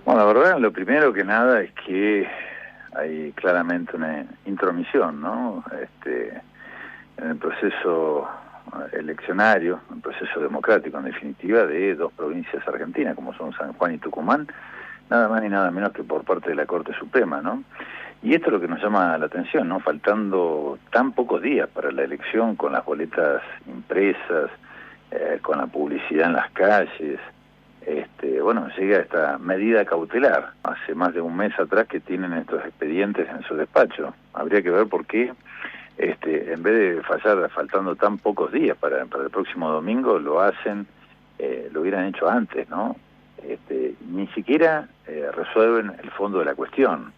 Bueno, la verdad, lo primero que nada es que hay claramente una intromisión, ¿no? En el proceso eleccionario, en el proceso democrático, en definitiva, de dos provincias argentinas, como son San Juan y Tucumán, nada más ni nada menos que por parte de la Corte Suprema, ¿no? Y esto es lo que nos llama la atención, ¿no? Faltando tan pocos días para la elección, con las boletas impresas, con la publicidad en las calles. Bueno, llega esta medida cautelar. Hace más de un mes atrás que tienen estos expedientes en su despacho. Habría que ver por qué, en vez de faltando tan pocos días para el próximo domingo, lo hubieran hecho antes, ¿no? Ni siquiera resuelven el fondo de la cuestión.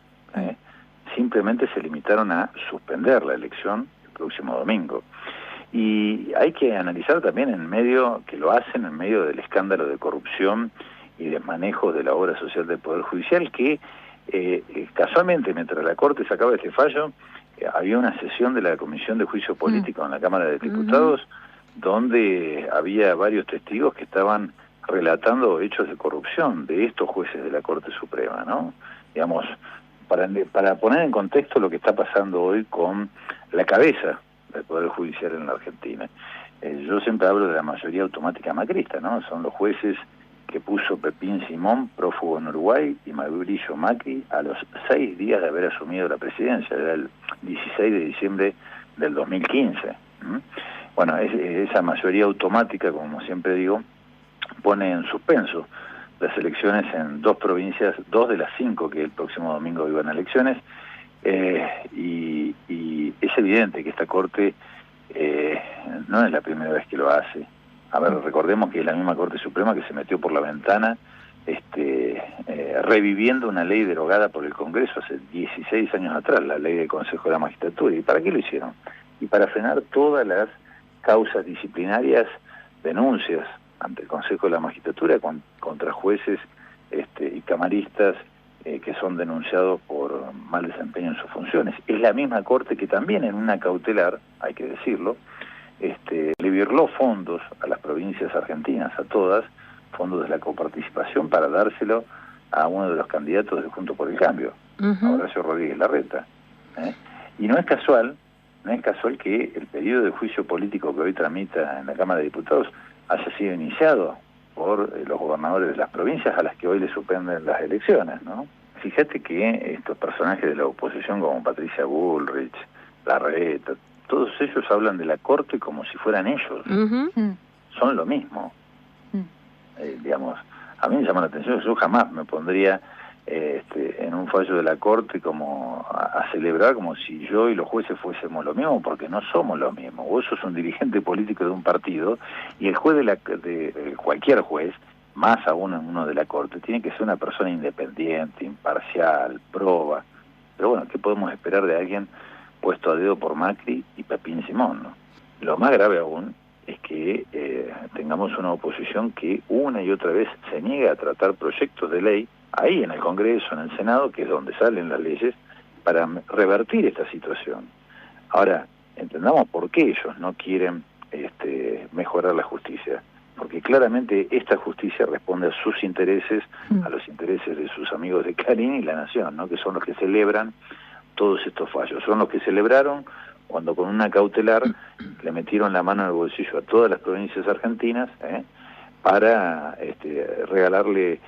Simplemente se limitaron a suspender la elección el próximo domingo. Y hay que analizar también en medio del escándalo de corrupción y desmanejo de la obra social del Poder Judicial, que casualmente, mientras la Corte sacaba este fallo, había una sesión de la Comisión de Juicio Político en la Cámara de Diputados, donde había varios testigos que estaban relatando hechos de corrupción de estos jueces de la Corte Suprema, ¿no? Digamos, para poner en contexto lo que está pasando hoy con la cabeza del Poder Judicial en la Argentina. Yo siempre hablo de la mayoría automática macrista, ¿no? Son los jueces que puso Pepín Simón, prófugo en Uruguay, y Mauricio Macri a los 6 días de haber asumido la presidencia, era el 16 de diciembre del 2015. Bueno, esa mayoría automática, como siempre digo, pone en suspenso las elecciones en dos provincias, 2 de las 5 que el próximo domingo iban a elecciones, y es evidente que esta Corte no es la primera vez que lo hace. A ver, recordemos que es la misma Corte Suprema que se metió por la ventana reviviendo una ley derogada por el Congreso hace 16 años atrás, la ley del Consejo de la Magistratura. ¿Y para qué lo hicieron? Y para frenar todas las causas disciplinarias, denuncias ante el Consejo de la Magistratura contra jueces y camaristas que son denunciados por mal desempeño en sus funciones. Es la misma Corte que también en una cautelar, hay que decirlo, le birló fondos a las provincias argentinas, a todas, fondos de la coparticipación, para dárselo a uno de los candidatos de Juntos por el Cambio, a Horacio Rodríguez Larreta. Y no es casual que el periodo de juicio político que hoy tramita en la Cámara de Diputados haya sido iniciado por los gobernadores de las provincias a las que hoy le suspenden las elecciones, ¿no? Fíjate que estos personajes de la oposición como Patricia Bullrich, Larreta, todos ellos hablan de la Corte como si fueran ellos. Son lo mismo. Digamos, a mí me llama la atención, yo jamás me pondría en un fallo de la Corte como a celebrar como si yo y los jueces fuésemos lo mismo, porque no somos lo mismo. Vos sos un dirigente político de un partido y el juez de cualquier juez, más aún uno de la Corte, tiene que ser una persona independiente, imparcial, proba. Pero bueno, ¿qué podemos esperar de alguien puesto a dedo por Macri y Pepín Simón, ¿no? Lo más grave aún es que tengamos una oposición que una y otra vez se niega a tratar proyectos de ley ahí en el Congreso, en el Senado, que es donde salen las leyes, para revertir esta situación. Ahora, entendamos por qué ellos no quieren mejorar la justicia, porque claramente esta justicia responde a sus intereses, a los intereses de sus amigos de Clarín y La Nación, ¿no? Que son los que celebran todos estos fallos. Son los que celebraron cuando con una cautelar le metieron la mano en el bolsillo a todas las provincias argentinas para regalarle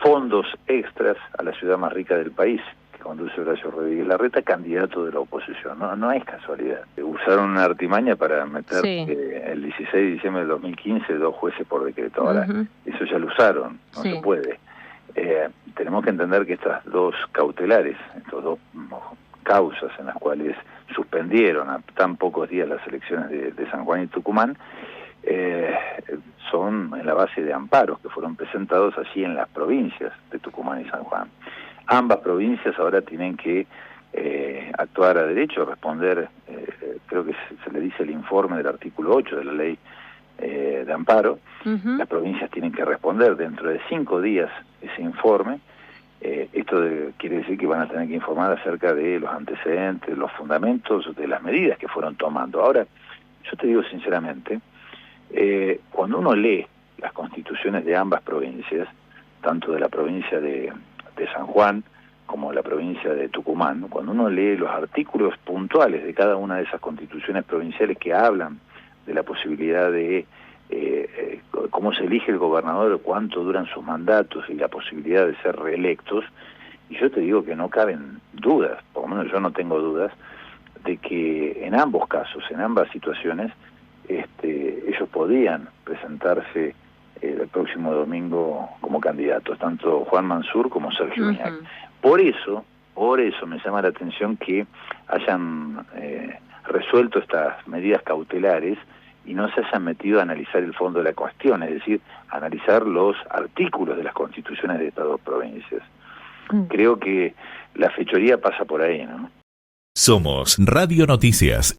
fondos extras a la ciudad más rica del país, que conduce Horacio Rodríguez Larreta, candidato de la oposición. No es casualidad. Usaron una artimaña para meter el 16 de diciembre del 2015 2 jueces por decreto. Ahora, eso ya lo usaron, no se puede. Tenemos que entender que estas dos cautelares, estos dos causas en las cuales suspendieron a tan pocos días las elecciones de San Juan y Tucumán, son en la base de amparos que fueron presentados allí en las provincias de Tucumán y San Juan. Ambas provincias ahora tienen que actuar a derecho, responder, creo que se le dice el informe del artículo 8 de la ley de amparo. Las provincias tienen que responder dentro de 5 días ese informe. Esto quiere decir que van a tener que informar acerca de los antecedentes, los fundamentos de las medidas que fueron tomando. Ahora, yo te digo sinceramente, cuando uno lee las constituciones de ambas provincias, tanto de la provincia de de San Juan como la provincia de Tucumán, cuando uno lee los artículos puntuales de cada una de esas constituciones provinciales que hablan de la posibilidad de cómo se elige el gobernador, cuánto duran sus mandatos y la posibilidad de ser reelectos, y yo te digo que no caben dudas, por lo menos yo no tengo dudas, de que en ambos casos, en ambas situaciones, ellos podían presentarse el próximo domingo como candidatos, tanto Juan Mansur como Sergio Uñac. Por eso me llama la atención que hayan resuelto estas medidas cautelares y no se hayan metido a analizar el fondo de la cuestión, es decir, analizar los artículos de las constituciones de estas dos provincias. Creo que la fechoría pasa por ahí, ¿no? Somos Radio Noticias.